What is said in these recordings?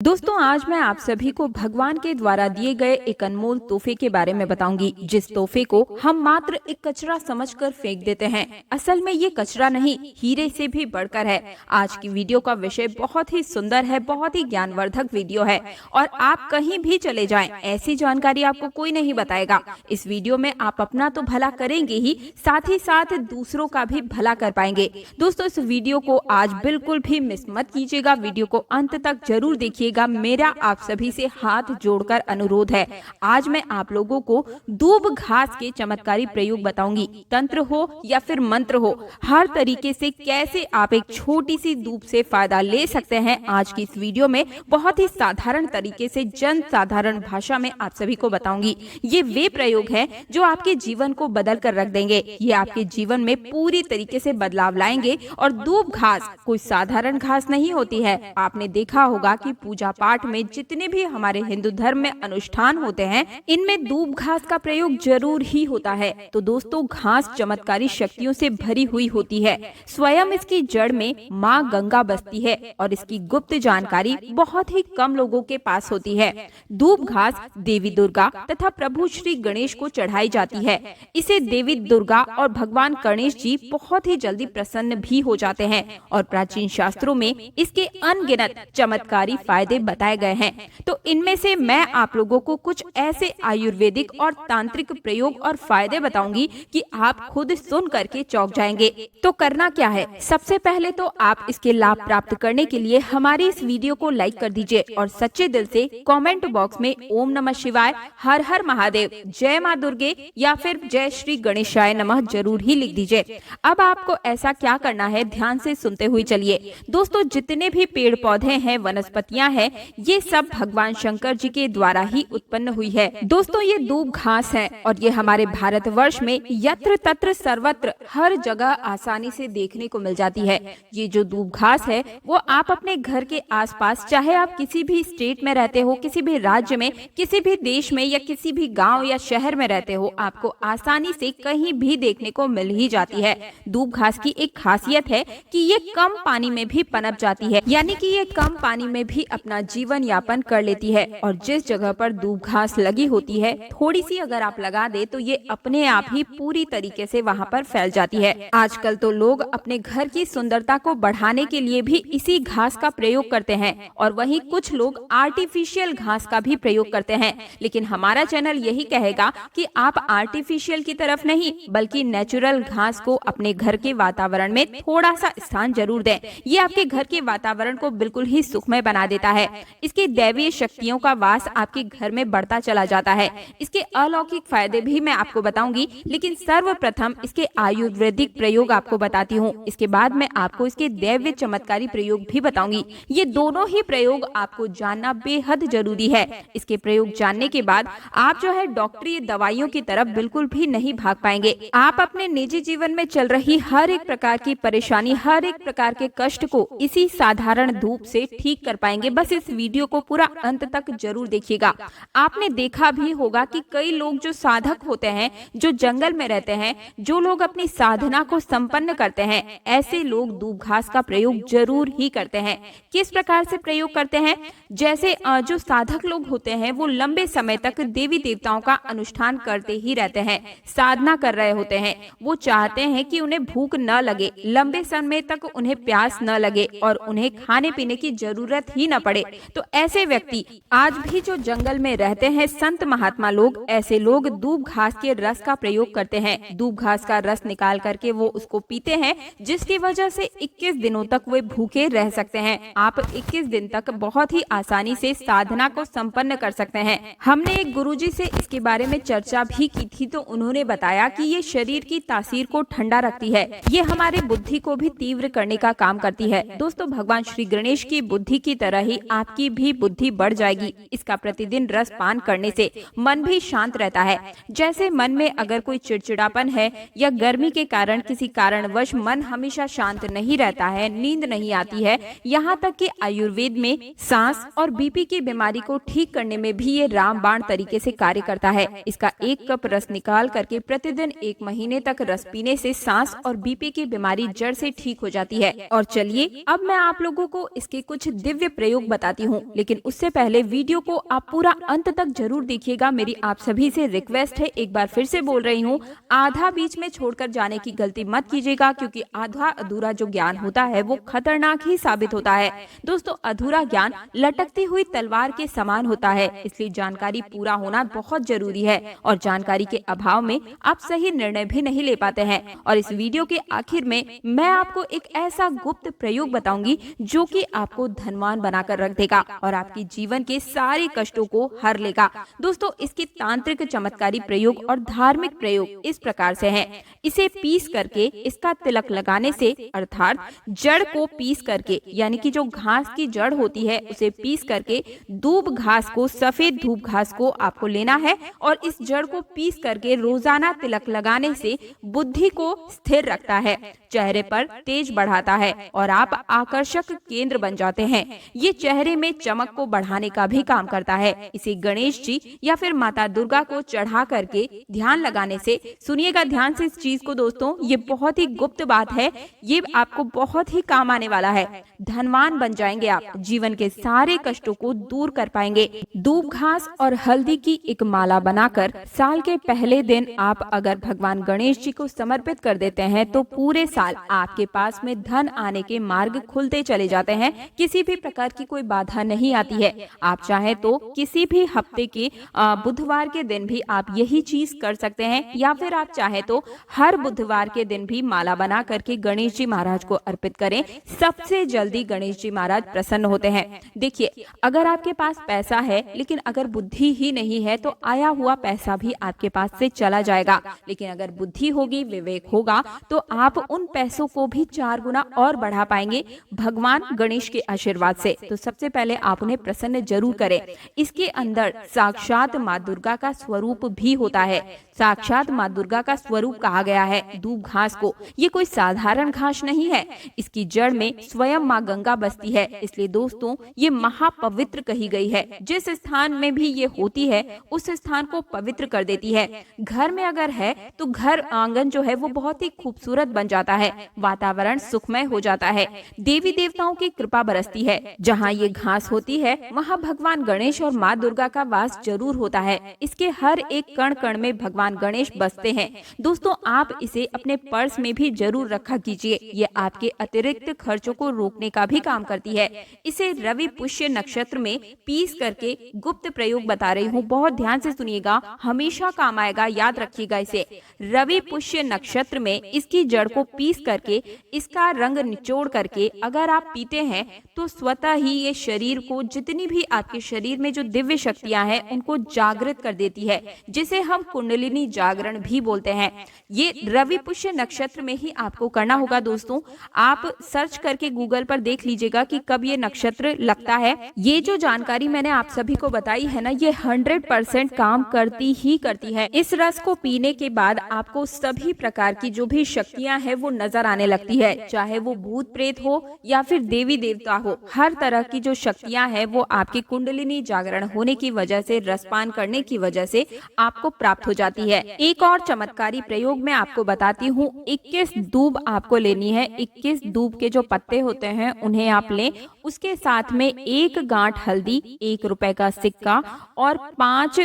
दोस्तों, आज मैं आप सभी को भगवान के द्वारा दिए गए एक अनमोल तोहफे के बारे में बताऊंगी, जिस तोहफे को हम मात्र एक कचरा समझकर फेंक देते हैं। असल में ये कचरा नहीं, हीरे से भी बढ़कर है। आज की वीडियो का विषय बहुत ही सुंदर है, बहुत ही ज्ञानवर्धक वीडियो है और आप कहीं भी चले जाएं, ऐसी जानकारी आपको कोई नहीं बताएगा। इस वीडियो में आप अपना तो भला करेंगे ही, साथ ही साथ दूसरों का भी भला कर पाएंगे। दोस्तों, इस वीडियो को आज बिल्कुल भी मिस मत कीजिएगा, वीडियो को अंत तक जरूर देखिए। मेरा आप सभी से हाथ जोड़कर अनुरोध है। आज मैं आप लोगों को दूब घास के चमत्कारी प्रयोग बताऊंगी। तंत्र हो या फिर मंत्र हो, हर तरीके से कैसे आप एक छोटी सी दूब से फायदा ले सकते हैं, आज की इस वीडियो में बहुत ही साधारण तरीके से जन साधारण भाषा में आप सभी को बताऊंगी। ये वे प्रयोग हैं जो आपके जीवन को बदल कर रख देंगे। ये आपके जीवन में पूरी तरीके से बदलाव लाएंगे। और दूब घास कोई साधारण घास नहीं होती है। आपने देखा होगा कि पूजा पाठ में जितने भी हमारे हिंदू धर्म में अनुष्ठान होते हैं, इनमें दूब घास का प्रयोग जरूर ही होता है। तो दोस्तों, घास चमत्कारी शक्तियों से भरी हुई होती है। स्वयं इसकी जड़ में माँ गंगा बसती है और इसकी गुप्त जानकारी बहुत ही कम लोगों के पास होती है। दूब घास देवी दुर्गा तथा प्रभु श्री गणेश को चढ़ाई जाती है। इसे देवी दुर्गा और भगवान गणेश जी बहुत ही जल्दी प्रसन्न भी हो जाते हैं और प्राचीन शास्त्रों में इसके अनगिनत चमत्कारी फायदे बताए गए हैं। तो इनमें से मैं आप लोगों को कुछ ऐसे आयुर्वेदिक और तांत्रिक प्रयोग और फायदे बताऊंगी कि आप खुद सुन करके चौंक जाएंगे। तो करना क्या है, सबसे पहले तो आप इसके लाभ प्राप्त करने के लिए हमारी इस वीडियो को लाइक कर दीजिए और सच्चे दिल से कमेंट बॉक्स में ओम नमः शिवाय, हर हर महादेव, जय माँ दुर्गे या फिर जय श्री गणेशाय नमः जरूर ही लिख दीजिए। अब आपको ऐसा क्या करना है, ध्यान से सुनते हुए चलिए। दोस्तों, जितने भी पेड़ पौधे हैं, वनस्पतियां हैं, ये सब भगवान शंकर जी के द्वारा ही उत्पन्न हुई है। दोस्तों, ये दूब घास है और ये हमारे भारतवर्ष में यत्र तत्र सर्वत्र हर जगह आसानी से देखने को मिल जाती है। ये जो दूब घास है वो आप अपने घर के आसपास, चाहे आप किसी भी स्टेट में रहते हो, किसी भी राज्य में, किसी भी देश में या किसी भी गांव या शहर में रहते हो, आपको आसानी से कहीं भी देखने को मिल ही जाती है। दूब घास की एक खासियत है कि ये कम पानी में भी पनप जाती है, यानी कि ये कम पानी में भी अपना जीवन यापन कर लेती है। और जिस जगह पर दूब घास लगी होती है, थोड़ी सी अगर आप लगा दे तो ये अपने आप ही पूरी तरीके से वहाँ पर फैल जाती है। आजकल तो लोग अपने घर की सुंदरता को बढ़ाने के लिए भी इसी घास का प्रयोग करते हैं और वहीं कुछ लोग आर्टिफिशियल घास का भी प्रयोग करते हैं। लेकिन हमारा चैनल यही कहेगा कि आप आर्टिफिशियल की तरफ नहीं, बल्कि नेचुरल घास को अपने घर के वातावरण में थोड़ा सा स्थान जरूर दें। ये आपके घर के वातावरण को बिल्कुल ही सुखमय बना देता है। इसकी दैवीय शक्तियों का वास आपके घर में बढ़ता चला जाता है। इसके अलौकिक फायदे भी मैं आपको बताऊंगी, लेकिन सर्वप्रथम इसके आयुर्वेदिक प्रयोग आपको बताती हूँ। इसके बाद मैं आपको इसके दैवीय चमत्कारी प्रयोग भी बताऊंगी। ये दोनों ही प्रयोग आपको जानना बेहद जरूरी है। इसके प्रयोग जानने के बाद आप जो है डॉक्टरी दवाइयों की तरफ बिल्कुल भी नहीं भाग पाएंगे। आप अपने निजी जीवन में चल रही हर एक प्रकार की परेशानी, हर एक प्रकार के कष्ट को इसी साधारण धूप से ठीक कर पाएंगे। बस इस वीडियो को पूरा अंत तक जरूर देखिएगा। आपने देखा भी होगा कि कई लोग जो साधक होते हैं, जो जंगल में रहते हैं, जो लोग अपनी साधना को संपन्न करते हैं, ऐसे लोग दूब घास का प्रयोग जरूर ही करते हैं। किस प्रकार से प्रयोग करते हैं? जैसे जो साधक लोग होते हैं वो लंबे समय तक देवी देवताओं का अनुष्ठान करते ही रहते हैं, साधना कर रहे होते हैं। वो चाहते हैं कि उन्हें भूख न लगे, लंबे समय तक उन्हें प्यास न लगे और उन्हें खाने पीने की जरूरत ही न पड़े। तो ऐसे व्यक्ति आज भी जो जंगल में रहते हैं, संत महात्मा लोग, ऐसे लोग दूब घास के रस का प्रयोग करते हैं। दूब घास का रस निकाल करके वो उसको पीते हैं, जिसकी वजह से 21 दिनों तक वे भूखे रह सकते हैं। आप 21 दिन तक बहुत ही आसानी से साधना को संपन्न कर सकते हैं। हमने एक गुरुजी से इसके बारे में चर्चा भी की थी, तो उन्होंने बताया कि ये शरीर की तासीर को ठंडा रखती है, ये हमारी बुद्धि को भी तीव्र करने का काम करती है। दोस्तों, भगवान श्री गणेश की बुद्धि की तरह ही आपकी भी बुद्धि बढ़ जाएगी। इसका प्रतिदिन रस पान करने से मन भी शांत रहता है। जैसे मन में अगर कोई चिड़चिड़ापन है या गर्मी के कारण किसी कारणवश मन हमेशा शांत नहीं रहता है, नींद नहीं आती है, यहाँ तक कि आयुर्वेद में सांस और बीपी की बीमारी को ठीक करने में भी ये रामबाण तरीके से कार्य करता है। इसका 1 कप रस निकाल करके प्रतिदिन 1 महीने तक रस पीने से सांस और बीपी की बीमारी जड़ से ठीक हो जाती है। और चलिए अब मैं आप लोगों को इसके कुछ दिव्य प्रयोग प्रयोग बताती हूँ, लेकिन उससे पहले वीडियो को आप पूरा अंत तक जरूर देखिएगा। मेरी आप सभी से रिक्वेस्ट है, एक बार फिर से बोल रही हूँ, आधा बीच में छोड़कर जाने की गलती मत कीजिएगा, क्योंकि आधा अधूरा जो ज्ञान होता है वो खतरनाक ही साबित होता है। दोस्तों, अधूरा ज्ञान लटकती हुई तलवार के समान होता है, इसलिए जानकारी पूरा होना बहुत जरूरी है और जानकारी के अभाव में आप सही निर्णय भी नहीं ले पाते हैं। और इस वीडियो के आखिर में मैं आपको एक ऐसा गुप्त प्रयोग बताऊंगी जो कि आपको धनवान बनाकर रख देगा और आपके जीवन के सारे कष्टों को हर लेगा। दोस्तों, इसके तांत्रिक चमत्कारी प्रयोग और धार्मिक प्रयोग इस प्रकार से हैं। इसे पीस करके इसका तिलक लगाने से, अर्थात जड़ को पीस करके, यानी कि जो घास की जड़ होती है उसे पीस करके दूब घास को, सफेद धूप घास को आपको लेना है और इस जड़ को पीस करके रोजाना तिलक लगाने से बुद्धि को स्थिर रखता है, चेहरे पर तेज बढ़ाता है और आप आकर्षक केंद्र बन जाते हैं। ये चेहरे में चमक को बढ़ाने का भी काम करता है। इसे गणेश जी या फिर माता दुर्गा को चढ़ा करके ध्यान लगाने से, सुनिएगा ध्यान से इस चीज को दोस्तों, ये बहुत ही गुप्त बात है, ये आपको बहुत ही काम आने वाला है। धनवान बन जाएंगे आप, जीवन के सारे कष्टों को दूर कर पाएंगे। दूब घास और हल्दी की एक माला बनाकर साल के पहले दिन आप अगर भगवान गणेश जी को समर्पित कर देते हैं तो पूरे साल आपके पास में धन आने के मार्ग खुलते चले जाते हैं। किसी भी प्रकार की कोई बाधा नहीं आती है। आप चाहे तो किसी भी हफ्ते के बुधवार के दिन भी आप यही चीज कर सकते हैं, या फिर आप चाहे तो हर बुधवार के दिन भी माला बना करके गणेश जी महाराज को अर्पित करें। सबसे जल्दी गणेश जी महाराज प्रसन्न होते हैं। देखिए, अगर आपके पास पैसा है लेकिन अगर बुद्धि ही नहीं है तो आया हुआ पैसा भी आपके पास से चला जाएगा, लेकिन अगर बुद्धि होगी, विवेक होगा तो आप उन पैसों को भी 4 गुना और बढ़ा पाएंगे भगवान गणेश के आशीर्वाद से। तो सबसे पहले आप उन्हें प्रसन्न जरूर करें। इसके अंदर साक्षात माँ दुर्गा का स्वरूप भी होता है। साक्षात माँ दुर्गा का स्वरूप कहा गया है दूब घास को। ये कोई साधारण घास नहीं है, इसकी जड़ में स्वयं माँ गंगा बसती है, इसलिए दोस्तों ये महापवित्र कही गई है। जिस स्थान में भी ये होती है उस स्थान को पवित्र कर देती है। घर में अगर है तो घर आंगन जो है वो बहुत ही खूबसूरत बन जाता है, वातावरण सुखमय हो जाता है, देवी देवताओं की कृपा बरसती है। जहाँ ये घास होती है वहाँ भगवान गणेश और माँ दुर्गा का वास जरूर होता है। इसके हर एक कण कण में भगवान गणेश बसते हैं। दोस्तों, आप इसे अपने पर्स में भी जरूर रखा कीजिए, ये आपके अतिरिक्त खर्चों को रोकने का भी काम करती है। इसे रवि पुष्य नक्षत्र में पीस करके गुप्त प्रयोग बता रही हूँ, बहुत ध्यान से सुनिएगा, हमेशा काम आएगा, याद रखिएगा इसे। रवि पुष्य नक्षत्र में इसकी जड़ को पीस करके इसका रंग निचोड़ करके अगर आप पीते हैं तो स्वतः ही ये शरीर को, जितनी भी आपके शरीर में जो दिव्य शक्तियां हैं उनको जागृत कर देती है, जिसे हम कुंडलिनी जागरण भी बोलते हैं। ये रवि पुष्य नक्षत्र में ही आपको करना होगा। दोस्तों, आप सर्च करके गूगल पर देख लीजिएगा कि कब ये नक्षत्र लगता है। ये जो जानकारी मैंने आप सभी को बताई है ना, ये 100% काम करती ही करती है। इस रस को पीने के बाद आपको सभी प्रकार की जो भी शक्तियां हैं वो नजर आने लगती है, चाहे वो भूत प्रेत हो या फिर देवी देवता हो। हर तरह की जो शक्तियां हैं वो आपकी कुंडलिनी जागरण होने की वजह से, रसपान करने की वजह से आपको प्राप्त हो जाती है। एक और चमत्कारी प्रयोग मैं आपको बताती हूँ। 21 दूब आपको लेनी है। 21 दूब के जो पत्ते होते हैं उन्हें आप लें। उसके साथ में 1 गांठ हल्दी, 1 रुपए का सिक्का और 5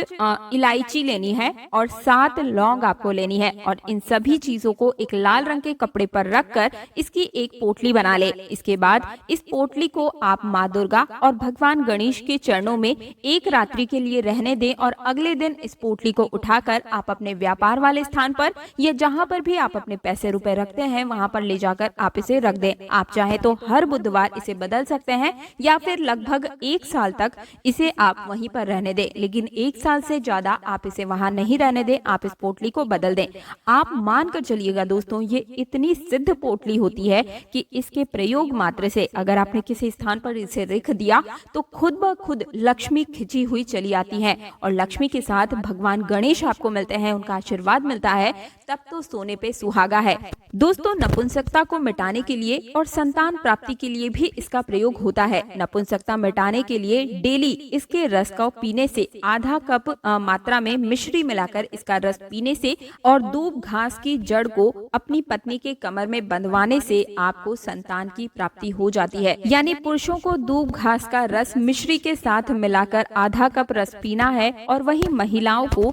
इलायची लेनी है और 7 लौंग आपको लेनी है। और इन सभी चीजों को एक लाल रंग के कपड़े पर रखकर इसकी एक पोटली बना ले। इसके बाद इस पोटली को आप माँ दुर्गा और भगवान गणेश के चरणों में एक रात्रि के लिए रहने दें और अगले दिन इस पोटली को उठाकर आप अपने व्यापार वाले स्थान पर या जहाँ पर भी आप अपने पैसे रुपए रखते हैं वहाँ पर ले जाकर आप इसे रख दें। आप चाहे तो हर बुधवार इसे बदल सकते हैं या फिर लगभग 1 साल तक इसे आप वहीं पर रहने दें, लेकिन 1 साल से ज्यादा आप इसे वहाँ नहीं रहने दें। आप इस पोटली को बदल दें। आप मान कर चलिएगा दोस्तों, ये इतनी सिद्ध पोटली होती है कि इसके प्रयोग मात्र से अगर आपने किसी स्थान पर इसे रख दिया तो खुद ब खुद लक्ष्मी खिंची हुई चली आती है और लक्ष्मी के साथ भगवान गणेश आपको मिलते हैं, उनका आशीर्वाद मिलता है। तब तो सोने पे सुहागा है। दोस्तों, नपुंसकता को मिटाने के लिए और संतान प्राप्ति के लिए भी इसका प्रयोग होता है। नपुंसकता मिटाने के लिए डेली इसके रस को पीने से, आधा कप मात्रा में मिश्री मिलाकर इसका रस पीने से और दूब घास की जड़ को अपनी पत्नी के कमर में बंधवाने से आपको संतान की प्राप्ति हो जाती है। यानी पुरुषों को दूब घास का रस मिश्री के साथ मिलाकर आधा कप रस पीना है और वहीं महिलाओं को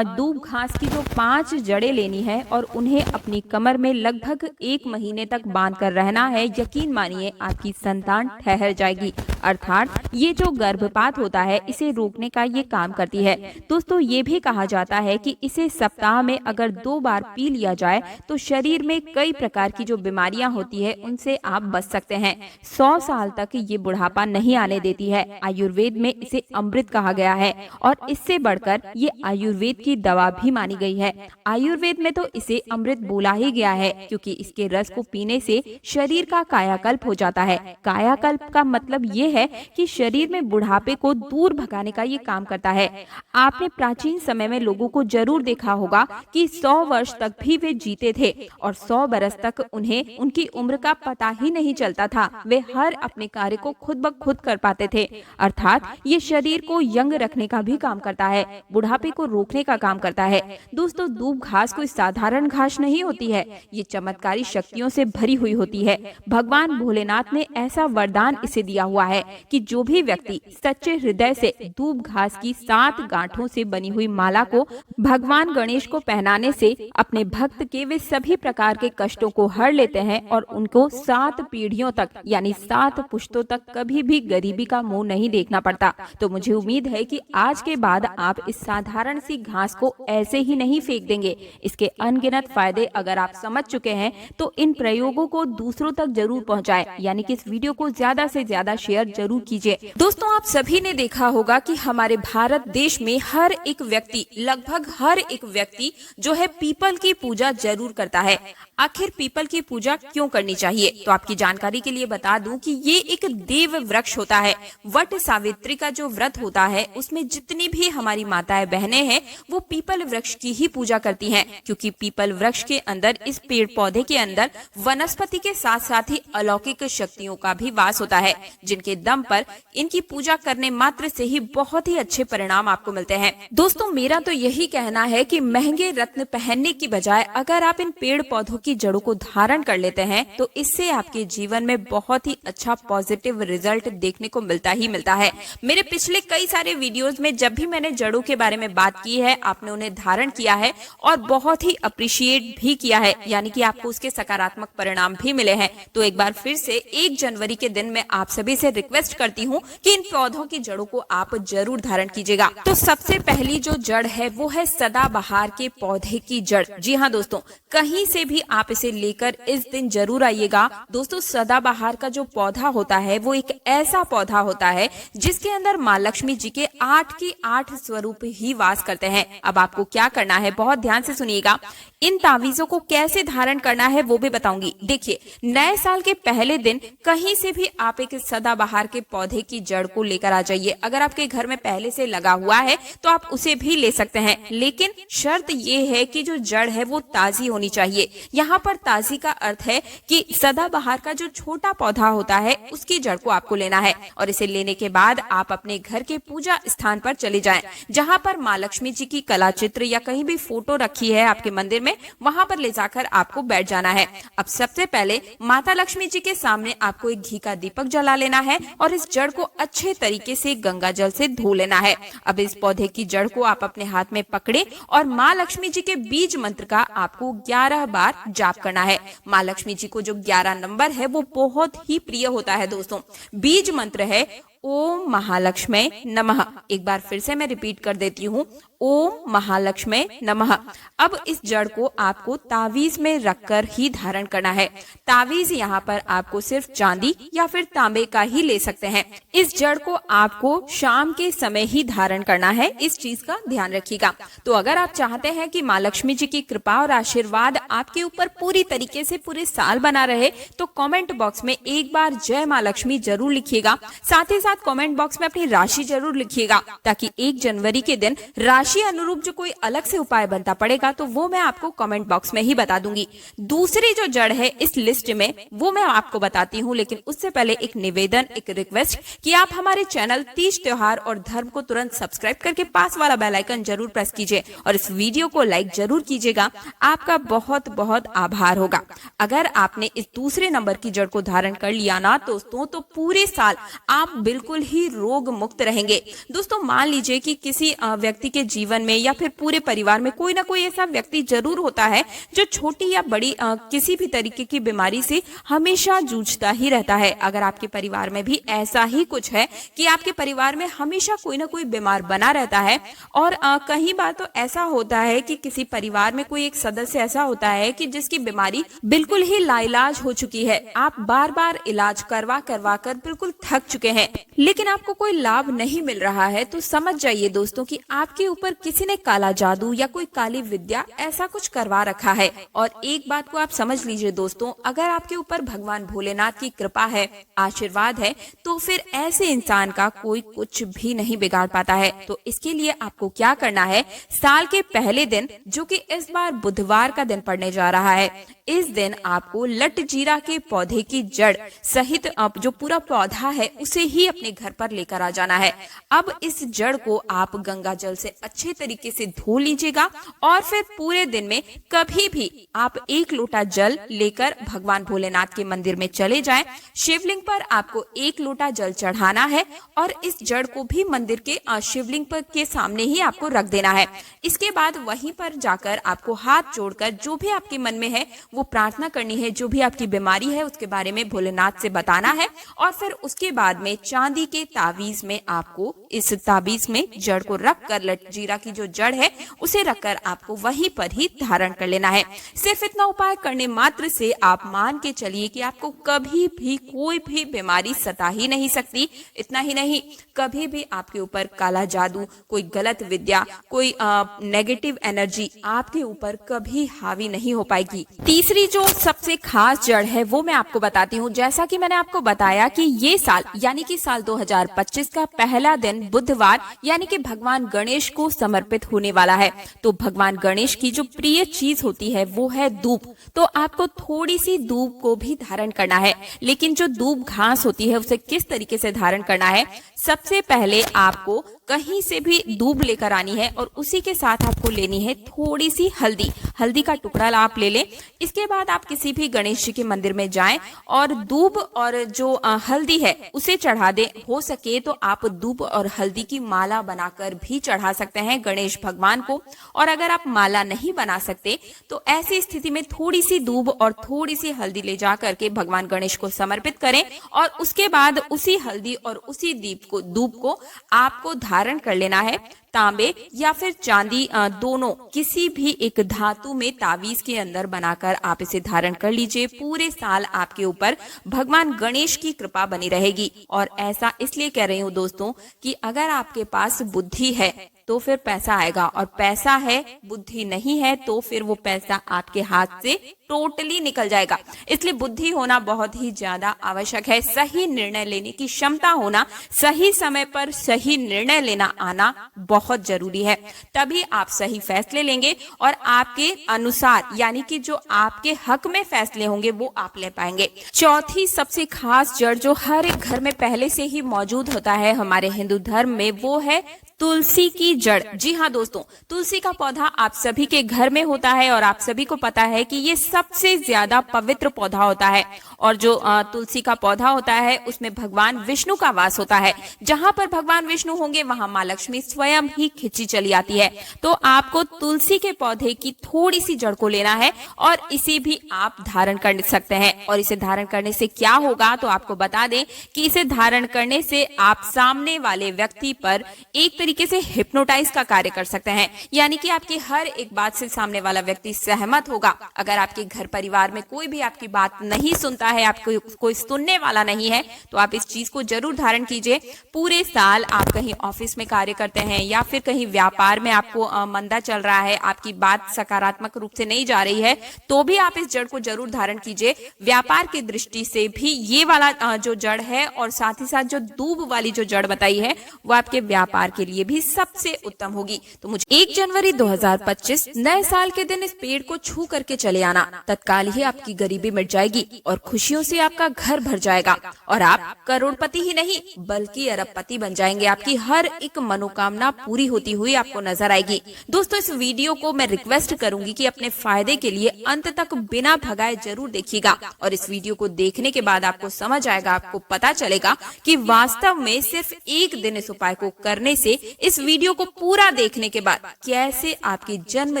दूब घास की जो 5 जड़ें लेनी है और उन्हें अपनी कमर में लगभग 1 महीने तक बांध कर रहना है। यकीन मानिए आपकी संतान ठहर जाएगी। अर्थात ये जो गर्भपात होता है इसे रोकने का ये काम करती है। दोस्तों ये भी कहा जाता है कि इसे सप्ताह में अगर 2 बार पी लिया जाए तो शरीर में कई प्रकार की जो बीमारियां होती है उनसे आप बच सकते हैं। 100 साल तक ये बुढ़ापा नहीं आने देती है। आयुर्वेद में इसे अमृत कहा गया है और इससे बढ़कर ये आयुर्वेद की दवा भी मानी गई है। आयुर्वेद में तो इसे अमृत बोला ही गया है क्योंकि इसके रस को पीने से शरीर का कायाकल्प हो जाता है। कायाकल्प का मतलब ये है कि शरीर में बुढ़ापे को दूर भगाने का ये काम करता है। आपने प्राचीन समय में लोगों को जरूर देखा होगा कि 100 वर्ष तक भी वे जीते थे और 100 बरस तक उन्हें उनकी उम्र का पता ही नहीं चलता था। वे हर अपने कार्य को खुद ब खुद कर पाते थे। अर्थात ये शरीर को यंग रखने का भी काम करता है, बुढ़ापे को रोकने का काम करता है। दोस्तों दूब घास कोई साधारण घास नहीं होती है, ये चमत्कारी शक्तियों से भरी हुई होती है। भगवान भोलेनाथ ने ऐसा वरदान इसे दिया हुआ है कि जो भी व्यक्ति सच्चे हृदय से दूब घास की 7 गांठों से बनी हुई माला को भगवान गणेश को पहनाने से अपने भक्त के वे सभी प्रकार के कष्टों को हर लेते हैं और उनको 7 पीढ़ियों तक यानी 7 पुश्तों तक कभी भी गरीबी का मुंह नहीं देखना पड़ता। तो मुझे उम्मीद है कि आज के बाद आप इस साधारण सी घास को ऐसे ही नहीं फेंक देंगे। इसके अनगिनत फायदे अगर आप समझ चुके हैं तो इन प्रयोगों को दूसरों तक जरूर पहुंचाएं, यानी कि इस वीडियो को ज्यादा से ज्यादा शेयर जरूर कीजिए। दोस्तों आप सभी ने देखा होगा कि हमारे भारत देश में हर एक व्यक्ति, लगभग हर एक व्यक्ति जो है पीपल की पूजा जरूर करता है। आखिर पीपल की पूजा क्यों करनी चाहिए? तो आपकी जानकारी के लिए बता दूं कि ये एक देव वृक्ष होता है। वट सावित्री का जो व्रत होता है उसमें जितनी भी हमारी माताएं बहनें हैं वो पीपल वृक्ष की ही पूजा करती हैं, क्योंकि पीपल वृक्ष के अंदर, इस पेड़ पौधे के अंदर वनस्पति के साथ साथ ही अलौकिक शक्तियों का भी वास होता है, जिनके दम पर इनकी पूजा करने मात्र से ही बहुत ही अच्छे परिणाम आपको मिलते हैं। दोस्तों मेरा तो यही कहना है कि महंगे रत्न पहनने की बजाय अगर आप इन पेड़ पौधों की जड़ों को धारण कर लेते हैं तो इससे आपके जीवन में बहुत ही अच्छा पॉजिटिव रिजल्ट देखने को मिलता ही मिलता है। मेरे पिछले कई सारे वीडियोस में जब भी मैंने जड़ों के बारे में बात की है, आपने उन्हें धारण किया है और बहुत ही अप्रिशिएट भी किया है, यानी कि आपको उसके सकारात्मक परिणाम भी मिले हैं। तो एक बार फिर से 1 जनवरी के दिन मैं आप सभी से रिक्वेस्ट करती हूँ कि इन पौधों की जड़ों को आप जरूर धारण कीजिएगा। तो सबसे पहली जो जड़ है वो है सदाबहार के पौधे की जड़। जी हाँ दोस्तों, कहीं से भी आप इसे लेकर इस दिन जरूर आइएगा। दोस्तों सदाबहार का जो पौधा होता है वो एक ऐसा पौधा होता है जिसके अंदर माँ लक्ष्मी जी के 8 के 8 स्वरूप ही वास करते हैं। अब आपको क्या करना है, बहुत ध्यान से सुनिएगा। इन तावीजों को कैसे धारण करना है वो भी बताऊंगी। देखिए, नए साल के पहले दिन कहीं से भी आप एक सदाबहार के पौधे की जड़ को लेकर आ जाइए। अगर आपके घर में पहले से लगा हुआ है तो आप उसे भी ले सकते हैं, लेकिन शर्त ये है कि जो जड़ है वो ताजी होनी चाहिए। यहाँ पर ताजी का अर्थ है कि सदाबहार का जो छोटा पौधा होता है उसकी जड़ को आपको लेना है और इसे लेने के बाद आप अपने घर के पूजा स्थान पर चले जाएं, जहाँ पर माँ लक्ष्मी जी की कला चित्र या कहीं भी फोटो रखी है आपके मंदिर में, वहाँ पर ले जाकर आपको बैठ जाना है। अब सबसे पहले माता लक्ष्मी जी के सामने आपको एक घी का दीपक जला लेना है और इस जड़ को अच्छे तरीके से गंगा जल से धो लेना है। अब इस पौधे की जड़ को आप अपने हाथ में पकड़े और माँ लक्ष्मी जी के बीज मंत्र का आपको 11 बार जाप करना है। माँ लक्ष्मी जी को जो 11 नंबर है वो बहुत ही प्रिय होता है दोस्तों। बीज मंत्र है ओम महालक्ष्मी नमः। एक बार फिर से मैं रिपीट कर देती हूँ, ओम महालक्ष्मी नमः। अब इस जड़ को आपको तावीज में रखकर ही धारण करना है। तावीज यहाँ पर आपको सिर्फ चांदी या फिर तांबे का ही ले सकते हैं। इस जड़ को आपको शाम के समय ही धारण करना है, इस चीज का ध्यान रखिएगा। तो अगर आप चाहते हैं कि माँ लक्ष्मी जी की कृपा और आशीर्वाद आपके ऊपर पूरी तरीके से पूरे साल बना रहे तो कमेंट बॉक्स में एक बार जय माँ लक्ष्मी जरूर लिखिएगा। साथ ही साथ कमेंट बॉक्स में अपनी राशि जरूर लिखिएगा, ताकि 1 जनवरी के दिन राशि राशि अनुरूप जो कोई अलग से उपाय बनता पड़ेगा तो वो मैं आपको कमेंट बॉक्स में ही बता दूंगी। दूसरी जो जड़ है इस लिस्ट में वो मैं आपको बताती हूँ, लेकिन उससे पहले एक निवेदन, एक रिक्वेस्ट कि आप हमारे चैनल तीज त्योहार और धर्म को तुरंत सब्सक्राइब करके पास वाला बेल आइकन जरूर प्रेस कीजिए और इस वीडियो को लाइक जरूर कीजिएगा। आपका बहुत बहुत आभार होगा। अगर आपने इस दूसरे नंबर की जड़ को धारण कर लिया ना दोस्तों, तो पूरे साल आप बिल्कुल ही रोग मुक्त रहेंगे। दोस्तों मान लीजिए कि किसी व्यक्ति के जीवन में या फिर पूरे परिवार में कोई ना कोई ऐसा व्यक्ति जरूर होता है जो छोटी या बड़ी किसी भी तरीके की बीमारी से हमेशा जूझता ही रहता है। अगर आपके परिवार में भी ऐसा ही कुछ है कि आपके परिवार में हमेशा कोई ना कोई बीमार बना रहता है और कई बार तो ऐसा होता है कि किसी परिवार में कोई एक सदस्य ऐसा होता है कि जिसकी बीमारी बिल्कुल ही लाइलाज हो चुकी है, आप बार बार इलाज करवा करवा कर बिल्कुल थक चुके हैं, लेकिन आपको कोई लाभ नहीं मिल रहा है, तो समझ जाइए दोस्तों कि आपके ऊपर किसी ने काला जादू या कोई काली विद्या ऐसा कुछ करवा रखा है। और एक बात को आप समझ लीजिए दोस्तों, अगर आपके ऊपर भगवान भोलेनाथ की कृपा है, आशीर्वाद है, तो फिर ऐसे इंसान का कोई कुछ भी नहीं बिगाड़ पाता है। तो इसके लिए आपको क्या करना है, साल के पहले दिन जो कि इस बार बुधवार का दिन पड़ने जा रहा है, इस दिन आपको लट जीरा के पौधे की जड़ सहित जो पूरा पौधा है उसे ही अपने घर पर लेकर आ जाना है। अब इस जड़ को आप गंगा जल से अच्छे तरीके से धो लीजिएगा और फिर पूरे दिन में कभी भी आप 1 लोटा जल लेकर भगवान भोलेनाथ के मंदिर में चले जाएं। शिवलिंग पर आपको 1 लोटा जल चढ़ाना है और इस जड़ को भी मंदिर के शिवलिंग पर के सामने ही आपको रख देना है। इसके बाद वहीं पर जाकर आपको हाथ जोड़कर जो भी आपके मन में है वो प्रार्थना करनी है, जो भी आपकी बीमारी है उसके बारे में भोलेनाथ से बताना है और फिर उसके बाद में चांदी के ताबीज में आपको इस ताबीज में जड़ को रख कर, लट जीरा की जो जड़ है उसे रखकर आपको वहीं पर ही धारण कर लेना है। सिर्फ इतना उपाय करने मात्र से आप मान के चलिए कि आपको कभी भी कोई भी बीमारी सता ही नहीं सकती। इतना ही नहीं, कभी भी आपके ऊपर काला जादू, कोई गलत विद्या, कोई नेगेटिव एनर्जी आपके ऊपर कभी हावी नहीं हो पाएगी। तीसरी जो सबसे खास जड़ है वो मैं आपको बताती हूँ। जैसा कि मैंने आपको बताया कि ये साल यानी कि साल 2025 का पहला दिन बुधवार यानी कि भगवान गणेश को समर्पित होने वाला है। तो भगवान गणेश की जो प्रिय चीज होती है वो है दूब। तो आपको थोड़ी सी दूब को भी धारण करना है, लेकिन जो दूब घास होती है उसे किस तरीके से धारण करना है, सबसे पहले आपको कहीं से भी दूब लेकर आनी है और उसी के साथ आपको लेनी है थोड़ी सी हल्दी। हल्दी का टुकड़ा आप ले लें। इसके बाद आप किसी भी गणेश जी के मंदिर में जाएं और दूब और जो हल्दी है उसे चढ़ा दें। हो सके तो आप दूब और हल्दी की माला बनाकर भी चढ़ा सकते हैं गणेश भगवान को। और अगर आप माला नहीं बना सकते तो ऐसी स्थिति में थोड़ी सी दूब और थोड़ी सी हल्दी ले जा करके भगवान गणेश को समर्पित करें और उसके बाद उसी हल्दी और उसी दूब को आपको धारण कर लेना है। तांबे या फिर चांदी दोनों किसी भी एक धातु में तावीज के अंदर बनाकर आप इसे धारण कर लीजिए। पूरे साल आपके ऊपर भगवान गणेश की कृपा बनी रहेगी। और ऐसा इसलिए कह रही हूँ दोस्तों कि अगर आपके पास बुद्धि है तो फिर पैसा आएगा, और पैसा है बुद्धि नहीं है तो फिर वो पैसा आपके हाथ से टोटली निकल जाएगा। इसलिए बुद्धि होना बहुत ही ज्यादा आवश्यक है। सही निर्णय लेने की क्षमता होना, सही समय पर सही निर्णय लेना आना बहुत जरूरी है। तभी आप सही फैसले लेंगे और आपके अनुसार यानी कि जो आपके हक में फैसले होंगे वो आप ले पाएंगे। चौथी सबसे खास जड़ जो हर एक घर में पहले से ही मौजूद होता है हमारे हिंदू धर्म में, वो है तुलसी की जड़। जी हाँ दोस्तों, तुलसी का पौधा आप सभी के घर में होता है और आप सभी को पता है कि ये सबसे ज्यादा पवित्र पौधा होता है। और जो तुलसी का पौधा होता है उसमें भगवान विष्णु का वास होता है। जहाँ पर भगवान विष्णु होंगे वहाँ माँ लक्ष्मी स्वयं ही खिंची चली आती है। तो आपको तुलसी के पौधे की थोड़ी सी जड़ को लेना है और इसे भी आप धारण कर सकते हैं। और इसे धारण करने से क्या होगा तो आपको बता दें कि इसे धारण करने से आप सामने वाले व्यक्ति पर एक तरीके से हिप्नोटाइज का कार्य कर सकते हैं। यानी कि आपकी हर एक बात से सामने वाला व्यक्ति सहमत होगा। अगर आपके घर परिवार में कोई भी आपकी बात नहीं सुनता है, आपको कोई सुनने वाला नहीं है, तो आप इस चीज को जरूर धारण कीजिए। पूरे साल आप कहीं ऑफिस में कार्य करते हैं या फिर कहीं व्यापार में आपको मंदा चल रहा है, आपकी बात सकारात्मक रूप से नहीं जा रही है, तो भी आप इस जड़ को जरूर धारण कीजिए। व्यापार की दृष्टि से भी ये वाला जो जड़ है और साथ ही साथ जो दूब वाली जो जड़ बताई है वो आपके व्यापार के लिए भी सबसे उत्तम होगी। तो मुझे 1 जनवरी 2025 नए साल के दिन इस पेड़ को छू करके चले आना, तत्काल ही आपकी गरीबी मिट जाएगी और खुशियों से आपका घर भर जाएगा और आप करोड़पति ही नहीं बल्कि अरबपति बन जाएंगे। आपकी हर एक मनोकामना पूरी होती हुई आपको नजर आएगी। दोस्तों, इस वीडियो को मैं रिक्वेस्ट करूंगी कि अपने फायदे के लिए अंत तक बिना भगाए जरूर देखिएगा और इस वीडियो को देखने के बाद आपको समझ आएगा, आपको पता चलेगा कि वास्तव में सिर्फ एक दिन इस उपाय को करने से, इस वीडियो को पूरा देखने के बाद कैसे आपकी जन्म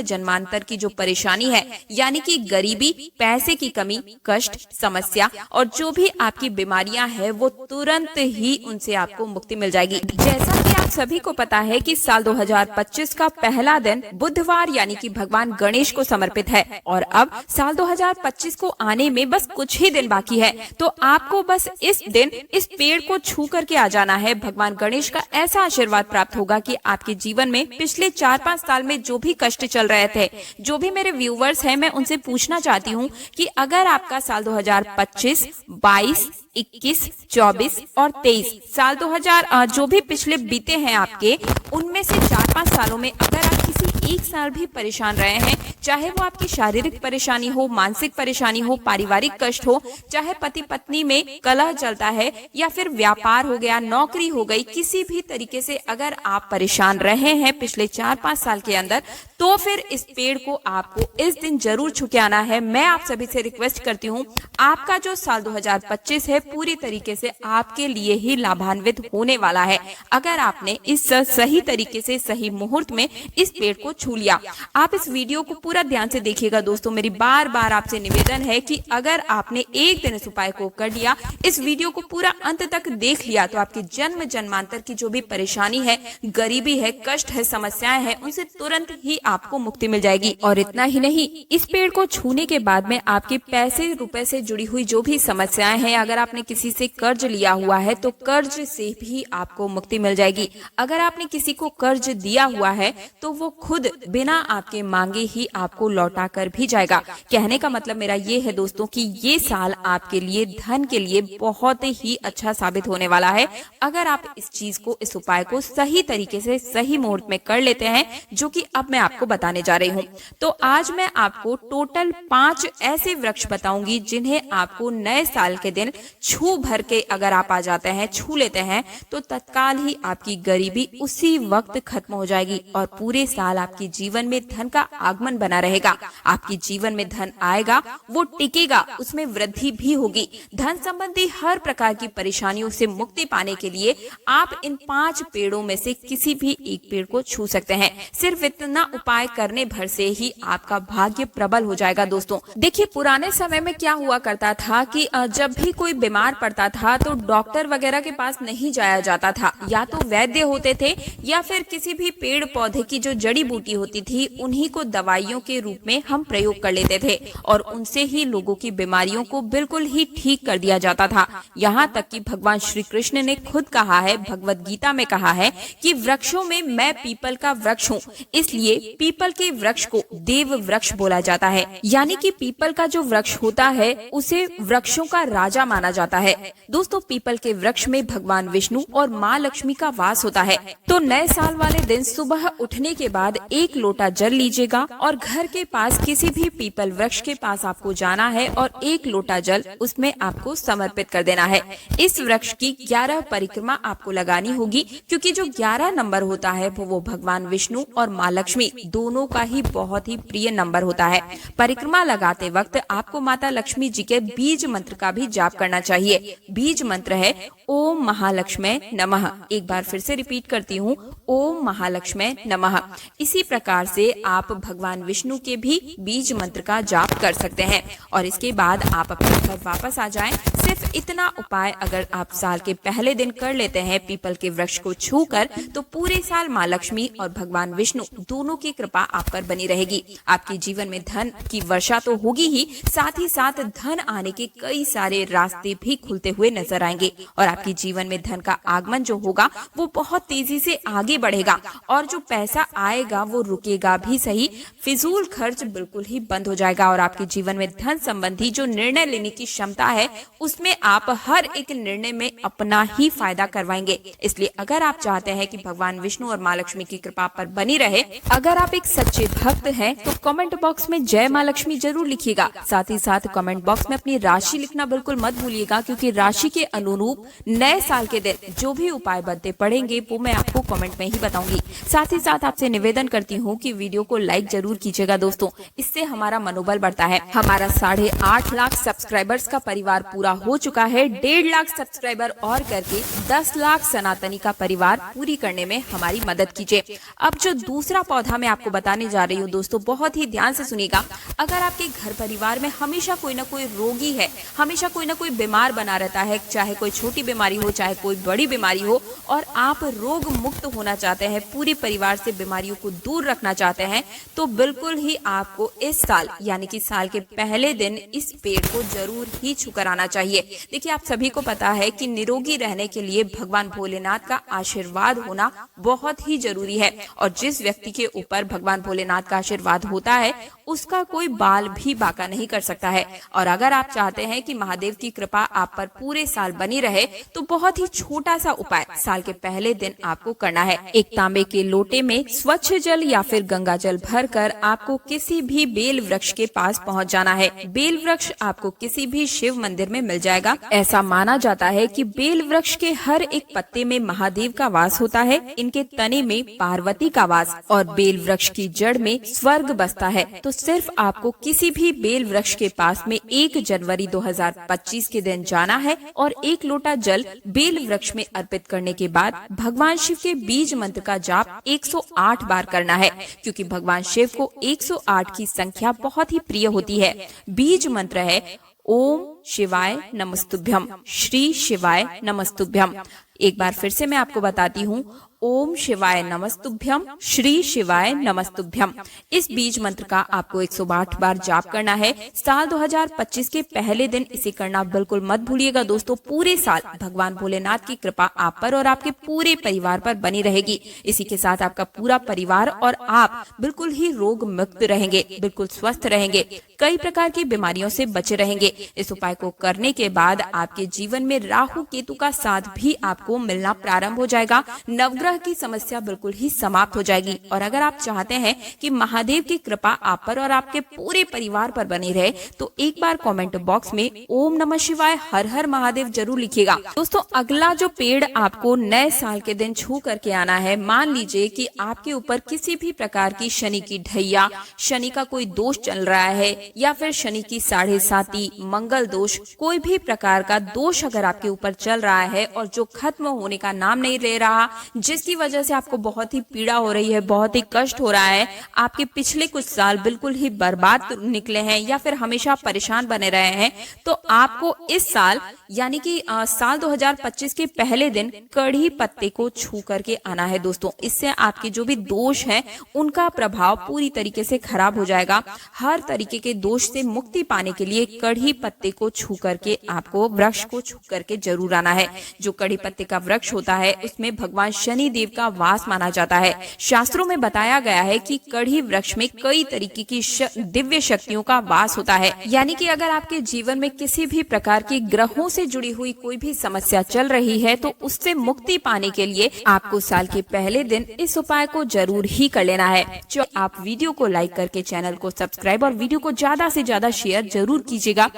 जन्मांतर की जो परेशानी है यानी कि गरीबी, पैसे की कमी, कष्ट, समस्या और जो भी आपकी बीमारियां हैं वो तुरंत ही उनसे आपको मुक्ति मिल जाएगी। जैसा कि आप सभी को पता है कि साल 2025 का पहला दिन बुधवार यानी कि भगवान गणेश को समर्पित है और अब साल 2025 को आने में बस कुछ ही दिन बाकी है। तो आपको बस इस दिन इस पेड़ को छू करके आ जाना है। भगवान गणेश का ऐसा आशीर्वाद प्राप्त होगा कि आपके जीवन में पिछले 4-5 साल में जो भी कष्ट चल रहे थे, जो भी मेरे व्यूवर्स हैं, मैं उनसे पूछना चाहती हूँ कि अगर आपका साल 2025, 22, 21, 24 और 23 साल 2000 जो भी पिछले बीते हैं आपके, उनमें से 4-5 सालों में अगर आप किसी एक साल भी परेशान रहे हैं, चाहे वो आपकी शारीरिक परेशानी हो, मानसिक परेशानी हो, पारिवारिक कष्ट हो, चाहे पति पत्नी में कलह चलता है या फिर व्यापार हो गया, नौकरी हो गई, किसी भी तरीके से अगर आप परेशान रहे हैं पिछले 4-5 साल के अंदर, तो फिर इस पेड़ को आपको इस दिन जरूर छू के आना है। मैं आप सभी से रिक्वेस्ट करती हूँ, आपका जो साल 2025 है पूरी तरीके से आपके लिए ही लाभान्वित होने वाला है अगर आपने इस सही तरीके से सही मुहूर्त में इस पेड़ को छू लिया। आप इस वीडियो को पूरा ध्यान से देखिएगा। दोस्तों, मेरी बार बार आपसे निवेदन है कि अगर आपने एक दिन इस उपाय को कर लिया, इस वीडियो को पूरा अंत तक देख लिया, तो आपकी जन्म जन्मांतर की जो भी परेशानी है, गरीबी है, कष्ट है, समस्याएं हैं, उनसे तुरंत ही आपको मुक्ति मिल जाएगी। और इतना ही नहीं, इस पेड़ को छूने के बाद में आपके पैसे रुपए से जुड़ी हुई जो भी समस्याएं हैं, अगर आपने किसी से कर्ज लिया हुआ है तो कर्ज से भी आपको मुक्ति मिल जाएगी। अगर आपने किसी को कर्ज दिया हुआ है तो वो खुद बिना आपके मांगे ही आपको लौटा कर भी जाएगा। कहने का मतलब मेरा ये है दोस्तों कि ये साल आपके लिए धन के लिए बहुत ही अच्छा साबित होने वाला है अगर आप इस चीज को, इस उपाय को सही तरीके से सही मुहूर्त में कर लेते हैं, जो कि अब मैं आपको बताने जा रही हूँ। तो आज मैं आपको टोटल 5 ऐसे वृक्ष बताऊंगी जिन्हें आपको नए साल के दिन छू भर के अगर आप आ जाते हैं, छू लेते हैं, तो तत्काल ही आपकी गरीबी उसी वक्त खत्म हो जाएगी और पूरे साल आपके जीवन में धन का आगमन बना रहेगा। आपके जीवन में धन आएगा, वो टिकेगा, उसमें वृद्धि भी होगी। धन संबंधी हर प्रकार की परेशानियों से मुक्ति पाने के लिए आप इन 5 पेड़ों में से किसी भी एक पेड़ को छू सकते हैं। सिर्फ इतना उपाय करने भर से ही आपका भाग्य प्रबल हो जाएगा। दोस्तों देखिए, पुराने समय में क्या हुआ करता था कि जब भी कोई बीमार पड़ता था तो डॉक्टर वगैरह के पास नहीं जाया जाता था, या तो वैद्य होते थे या फिर किसी भी पेड़ पौधे की जो जड़ी बूटी होती थी उन्हीं को दवाइयों के रूप में हम प्रयोग कर लेते थे और उनसे ही लोगों की बीमारियों को बिल्कुल ही ठीक कर दिया जाता था। यहाँ तक कि भगवान श्री कृष्ण ने खुद कहा है, भगवत गीता में कहा है कि वृक्षों में मैं पीपल का वृक्ष हूँ, इसलिए पीपल के वृक्ष को देव वृक्ष बोला जाता है। यानी कि पीपल का जो वृक्ष होता है उसे वृक्षों का राजा माना जाता है। दोस्तों, पीपल के वृक्ष में भगवान विष्णु और माँ लक्ष्मी का वास होता है। तो नए साल वाले दिन सुबह उठने के बाद 1 लोटा जल लीजिएगा और घर के पास किसी भी पीपल वृक्ष के पास आपको जाना है और 1 लोटा जल उसमें आपको समर्पित कर देना है। इस वृक्ष की 11 परिक्रमा आपको लगानी होगी, क्योंकि जो 11 नंबर होता है वो भगवान विष्णु और माँ लक्ष्मी दोनों का ही बहुत ही प्रिय नंबर होता है। परिक्रमा लगाते वक्त आपको माता लक्ष्मी जी के बीज मंत्र का भी जाप करना चाहिए। बीज मंत्र है ओम महालक्ष्मी नमः। एक बार फिर से रिपीट करती हूँ, ओम महालक्ष्मी नमः। इसी प्रकार से आप भगवान विष्णु के भी बीज मंत्र का जाप कर सकते हैं और इसके बाद आप अपने घर वापस आ जाएं। सिर्फ सिर्फ इतना उपाय अगर आप साल के पहले दिन कर लेते हैं पीपल के वृक्ष को छूकर, तो पूरे साल माँ लक्ष्मी और भगवान विष्णु दोनों की कृपा आप पर बनी रहेगी। आपके जीवन में धन की वर्षा तो होगी ही साथ धन आने के कई सारे रास्ते भी खुलते हुए नजर आएंगे और आपके जीवन में धन का आगमन जो होगा वो बहुत तेजी से आगे बढ़ेगा और जो पैसा आएगा वो रुकेगा भी सही, फिजूल खर्च बिल्कुल ही बंद हो जाएगा और आपके जीवन में धन संबंधी जो निर्णय लेने की क्षमता है उसमें आप हर एक निर्णय में अपना ही फायदा करवाएंगे। इसलिए अगर आप चाहते हैं कि भगवान विष्णु और माँ लक्ष्मी की कृपा पर बनी रहे, अगर आप एक सच्चे भक्त हैं तो कमेंट बॉक्स में जय माँ लक्ष्मी जरूर लिखिएगा। साथ ही साथ कमेंट बॉक्स में अपनी राशि लिखना बिल्कुल मत भूलिएगा, क्योंकि राशि के अनुरूप नए साल के दिन जो भी उपाय बनते पड़ेंगे वो मैं आपको कमेंट में ही बताऊंगी। साथ ही साथ आपसे निवेदन करती हूँ कि वीडियो को लाइक जरूर कीजिएगा दोस्तों, इससे हमारा मनोबल बढ़ता है। हमारा 8.5 लाख सब्सक्राइबर्स का परिवार पूरा हो चुका है। 1.5 लाख सब्सक्राइबर और करके 10 लाख सनातनी का परिवार पूरी करने में हमारी मदद कीजिए। अब जो दूसरा पौधा मैं आपको बताने जा रही हूँ दोस्तों, बहुत ही ध्यान से सुनिएगा। अगर आपके घर परिवार में हमेशा कोई ना कोई रोगी है, हमेशा कोई ना कोई बीमार बना रहता है, चाहे कोई छोटी बीमारी हो चाहे कोई बड़ी बीमारी हो, और आप रोग मुक्त होना चाहते हैं, पूरे परिवार से बीमारियों को दूर रखना चाहते हैं, तो बिल्कुल ही आपको इस साल यानी कि साल के पहले दिन इस पेड़ को जरूर ही छूकर आना चाहिए। देखिए, आप सभी को पता है कि निरोगी रहने के लिए भगवान भोलेनाथ का आशीर्वाद होना बहुत ही जरूरी है और जिस व्यक्ति के ऊपर भगवान भोलेनाथ का आशीर्वाद होता है उसका कोई बाल भी बांका नहीं कर सकता है। और अगर आप चाहते हैं कि महादेव की कृपा आप पर पूरे साल बनी रहे तो बहुत ही छोटा सा उपाय साल के पहले दिन आपको करना है। एक तांबे के लोटे में स्वच्छ जल या फिर गंगा जल भरकर आपको किसी भी बेल वृक्ष के पास पहुंच जाना है। बेल वृक्ष आपको किसी भी शिव मंदिर में मिल जाएगा। ऐसा माना जाता है कि बेल वृक्ष के हर एक पत्ते में महादेव का वास होता है, इनके तने में पार्वती का वास और बेल वृक्ष की जड़ में स्वर्ग बसता है। तो सिर्फ आपको किसी भी बेल वृक्ष के पास में 1 जनवरी 2025 के दिन जाना है और 1 लोटा जल बेल वृक्ष में अर्पित करने के बाद भगवान शिव के बीज मंत्र का जाप 108 बार करना है, क्योंकि भगवान शिव को 108 की संख्या बहुत ही प्रिय होती है। बीज मंत्र है ओम शिवाय नमस्तुभ्यम, श्री शिवाय नमस्तुभ्यम। एक बार फिर से मैं आपको बताती हूँ, ओम शिवाय नमस्तुभ्यम, श्री शिवाय नमस्तुभ्यम। इस बीज मंत्र का आपको 108 बार जाप करना है। साल 2025 के पहले दिन इसे करना बिल्कुल मत भूलिएगा दोस्तों। पूरे साल भगवान भोलेनाथ की कृपा आप पर और आपके पूरे परिवार पर बनी रहेगी। इसी के साथ आपका पूरा परिवार और आप बिल्कुल ही रोग मुक्त रहेंगे, बिल्कुल स्वस्थ रहेंगे, कई प्रकार की बीमारियों से बचे रहेंगे। इस उपाय को करने के बाद आपके जीवन में राहु केतु का साथ भी आपको मिलना प्रारंभ हो जाएगा। नवग्रह की समस्या बिल्कुल ही समाप्त हो जाएगी। और अगर आप चाहते हैं कि महादेव की कृपा आप पर और आपके पूरे परिवार पर बनी रहे तो एक बार कमेंट बॉक्स में ओम नमः शिवाय हर हर महादेव जरूर लिखिएगा। दोस्तों, अगला जो पेड़ आपको नए साल के दिन छू करके आना है, मान लीजिए कि आपके ऊपर किसी भी प्रकार की शनि की ढैया, शनि का कोई दोष चल रहा है या फिर शनि की 7.5, मंगल दोष, कोई भी प्रकार का दोष अगर आपके ऊपर चल रहा है और जो खत्म होने का नाम नहीं ले रहा, जिसकी वजह से आपको बहुत ही पीड़ा हो रही है, बहुत ही कष्ट हो रहा है, आपके पिछले कुछ साल बिल्कुल ही बर्बाद निकले हैं या फिर हमेशा परेशान बने रहे हैं, तो आपको इस साल यानी कि साल 2025 के पहले दिन कड़ी पत्ते को छू करके आना है दोस्तों। इससे आपके जो भी दोष हैं उनका प्रभाव पूरी तरीके से खराब हो जाएगा। हर तरीके के दोष से मुक्ति पाने के लिए कड़ी पत्ते को छू करके आपको वृक्ष को छू करके जरूर आना है। जो कड़ी पत्ते का वृक्ष होता है उसमें भगवान शनि देव का वास माना जाता है। शास्त्रों में बताया गया है कि कड़ी वृक्ष में कई तरीके की दिव्य शक्तियों का वास होता है। यानी कि अगर आपके जीवन में किसी भी प्रकार की ग्रहों से जुड़ी हुई कोई भी समस्या चल रही है तो उससे मुक्ति पाने के लिए आपको साल के पहले दिन इस उपाय को जरूर ही कर लेना है। जो आप वीडियो को लाइक करके चैनल को सब्सक्राइब और वीडियो को ज्यादा से ज्यादा शेयर जरूर कीजिएगा।